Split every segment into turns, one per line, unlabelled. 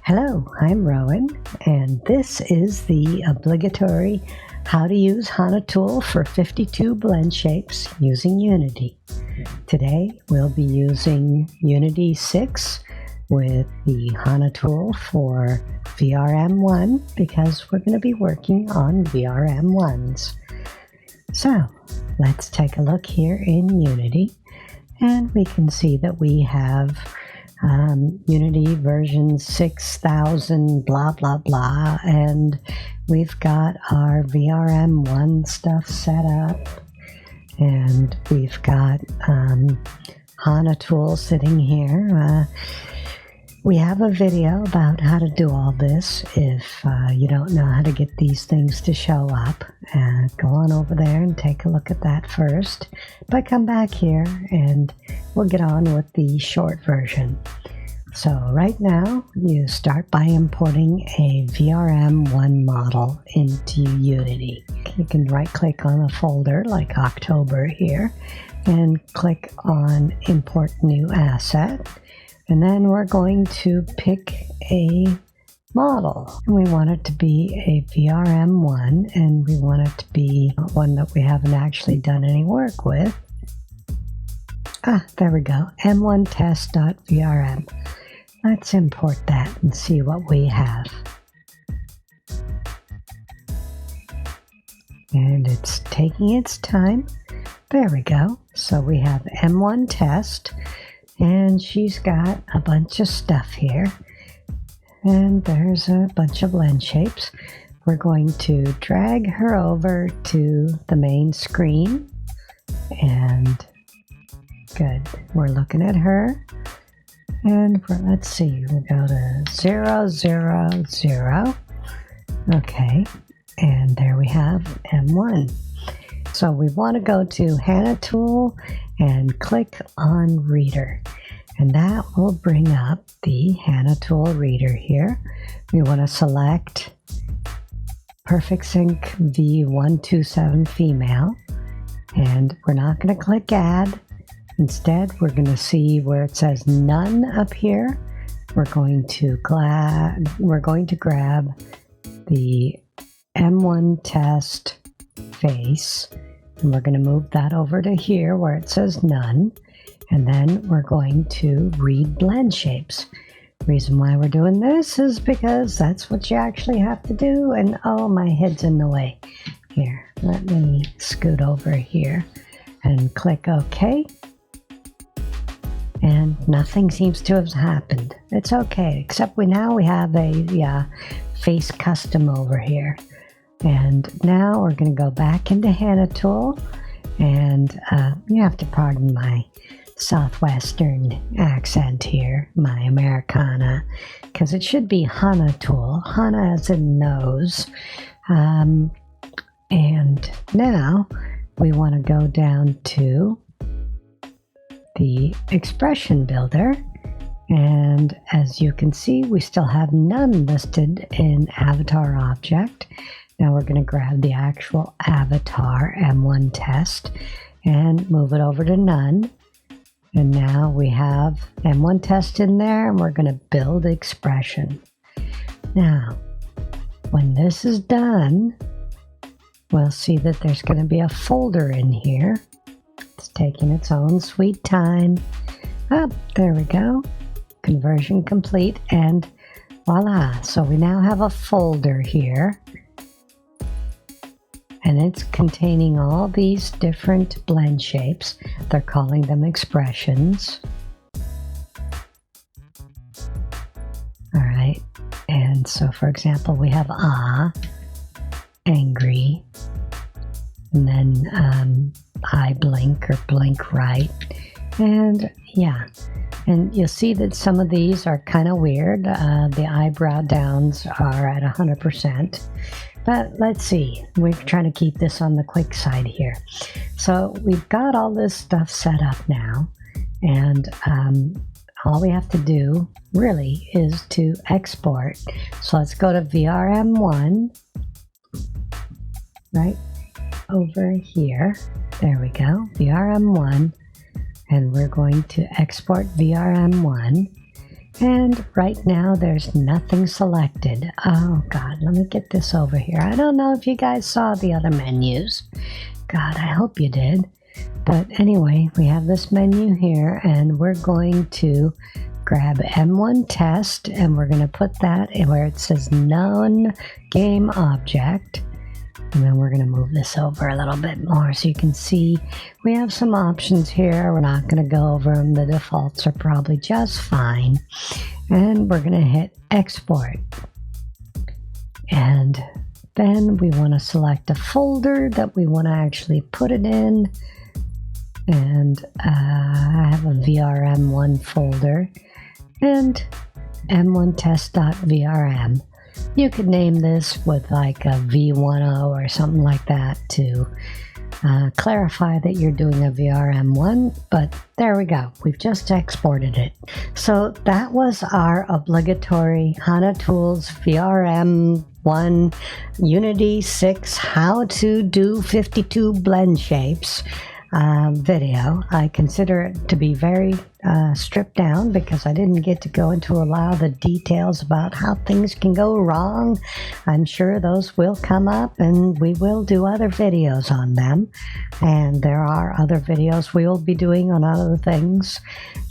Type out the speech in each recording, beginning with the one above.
Hello, I'm Rowan, and this is the obligatory How to Use HANA Tool for 52 blend shapes using Unity. Today we'll be using Unity6 with the HANA Tool for vrm1 because we're going to be working on vrm1s. So let's take a look here in Unity, and we can see that we have Unity version 6000 blah blah blah, and we've got our vrm1 stuff set up, and we've got HANA Tool sitting here. We have a video about how to do all this if you don't know how to get these things to show up. Go on over there and take a look at that first, but come back here and we'll get on with the short version. So right now you start by importing a vrm1 model into Unity. You can right click on a folder like October here and click on Import New Asset. And then we're going to pick a model. We want it to be a vrm1, and we want it to be one that we haven't actually done any work with. There we go, m1test.vrm. Let's import that and see what we have. And it's taking its time. There we go. So we have m1 test. And she's got a bunch of stuff here, and there's a bunch of blend shapes. We're going to drag her over to the main screen, and good, we're looking at her, and let's see, we'll go to 0, 0, 0. Okay, and there we have M1. So we want to go to HANA Tool and click on Reader, and that will bring up the HANA Tool Reader here. We want to select Perfect Sync V127 Female, and we're not going to click Add. Instead, we're going to see where it says None up here. We're going to grab the M1 test face, and we're going to move that over to here where it says None, and then we're going to read blend shapes. The reason why we're doing this is because that's what you actually have to do, and oh, my head's in the way. Here, let me scoot over here and click OK, and nothing seems to have happened. It's okay, except now we have a face custom over here. And now we're going to go back into HANA Tool, and you have to pardon my southwestern accent here, my Americana, because it should be HANA Tool, HANA as in nose. And now we want to go down to the expression builder, and as you can see, we still have none listed in avatar object. Now we're going to grab the actual avatar M1 test and move it over to None. And now we have M1 test in there, and we're going to build expression. Now, when this is done, we'll see that there's going to be a folder in here. It's taking its own sweet time. There we go. Conversion complete, and voila. So we now have a folder here, and it's containing all these different blend shapes. They're calling them expressions. All right, and so for example, we have angry, and then eye blink or blink right, and yeah. And you'll see that some of these are kind of weird. The eyebrow downs are at 100%. But let's see, we're trying to keep this on the quick side here. So we've got all this stuff set up now, and all we have to do really is to export. So let's go to vrm1, right over here. There we go, vrm1, and we're going to export vrm1. And right now there's nothing selected. Oh God, let me get this over here. I don't know if you guys saw the other menus. God, I hope you did. But anyway, we have this menu here, and we're going to grab M1 test, and we're going to put that where it says none game object. And then we're going to move this over a little bit more so you can see we have some options here. We're not going to go over them. The defaults are probably just fine. And we're going to hit export. And then we want to select a folder that we want to actually put it in. And I have a vrm1 folder and m1 test.vrm. You could name this with like a v10 or something like that to clarify that you're doing a vrm1, but there we go. We've just exported it. So that was our obligatory HANA Tools vrm1 Unity6 how to do 52 blend shapes video. I consider it to be very stripped down because I didn't get to go into a lot of the details about how things can go wrong. I'm sure those will come up and we will do other videos on them. And there are other videos we will be doing on other things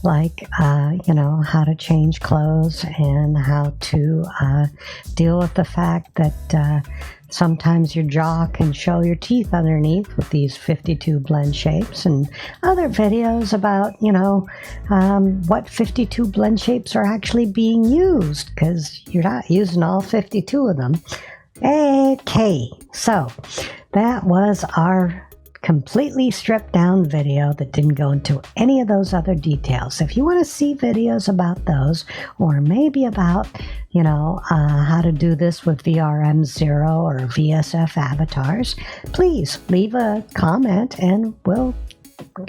like, how to change clothes and how to deal with the fact that sometimes your jaw can show your teeth underneath with these 52 blend shapes, and other videos about, what 52 blend shapes are actually being used, because you're not using all 52 of them. Okay, so that was our completely stripped down video that didn't go into any of those other details. If you want to see videos about those, or maybe about, how to do this with vrm0 or VSF avatars, please leave a comment and we'll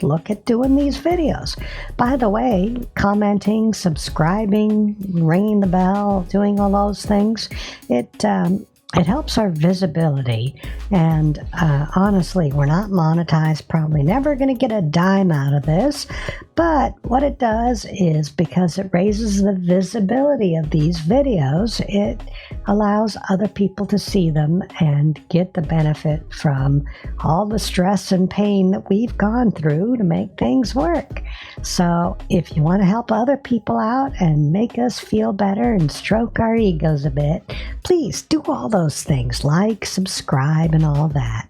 look at doing these videos. By the way, commenting, subscribing, ringing the bell, doing all those things, it helps our visibility, and honestly, we're not monetized, probably never going to get a dime out of this, but what it does is, because it raises the visibility of these videos, it allows other people to see them and get the benefit from all the stress and pain that we've gone through to make things work. So if you want to help other people out and make us feel better and stroke our egos a bit, please do all those things, like, subscribe, and all that.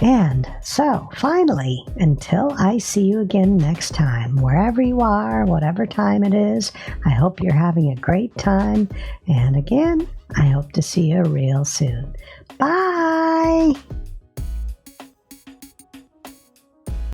And so, finally, until I see you again next time, wherever you are, whatever time it is, I hope you're having a great time. And again, I hope to see you real soon. Bye!